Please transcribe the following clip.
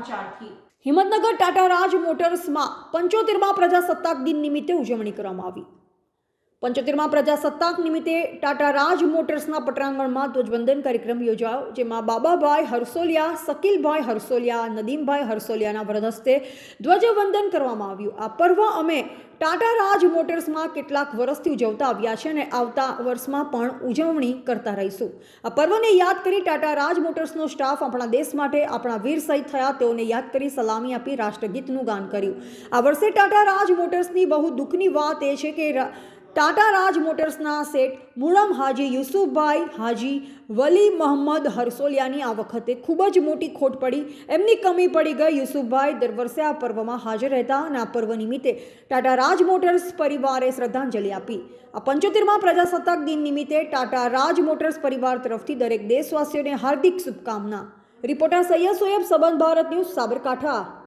સમાચારથી હિંમતનગર ટાટા રાજ મોટર્સમાં 75મા પ્રજાસત્તાક દિન નિમિત્તે ઉજવણી કરવામાં આવી। 75મા પ્રજાસત્તાક નિમિત્તે ટાટા રાજ મોટર્સના પટાંગણમાં ધ્વજવંદન કાર્યક્રમ યોજાયો, જેમાં બાબાભાઈ હરસોલિયા, શકીલભાઈ હરસોલિયા, નદીમભાઈ હરસોલિયાના વરદ હસ્તે ધ્વજવંદન કરવામાં આવ્યું। આ પર્વ અમે ટાટા રાજ મોટર્સમાં કેટલાક વર્ષથી ઉજવતા આવ્યા છે અને આવતા વર્ષમાં પણ ઉજવણી કરતા રહીશું। આ પર્વને યાદ કરી ટાટા રાજ મોટર્સનો સ્ટાફ આપણા દેશ માટે આપણા વીર શહીદ થયા તેઓને યાદ કરી સલામી આપી રાષ્ટ્રગીતનું ગાન કર્યું। આ વર્ષે ટાટા રાજ મોટર્સની બહુ દુઃખની વાત એ છે કે ટાટા રાજ મોટર્સના શેઠ મુળમ હાજી યુસુફભાઈ હાજી વલી મોહમ્મદ હરસોલિયાની આ વખતે ખૂબ જ મોટી ખોટ પડી, એમની કમી પડી ગઈ। યુસુફભાઈ દર વર્ષે આ પર્વમાં હાજર રહેતા અને આ પર્વ નિમિત્તે ટાટા રાજ મોટર્સ પરિવારે શ્રદ્ધાંજલિ આપી। આ 75મા પ્રજાસત્તાક દિન નિમિત્તે ટાટા રાજ મોટર્સ પરિવાર તરફથી દરેક દેશવાસીઓને હાર્દિક શુભકામના। રિપોર્ટર સૈયદ સોયબ, સંબંધ ભારત ન્યૂઝ, સાબરકાંઠા।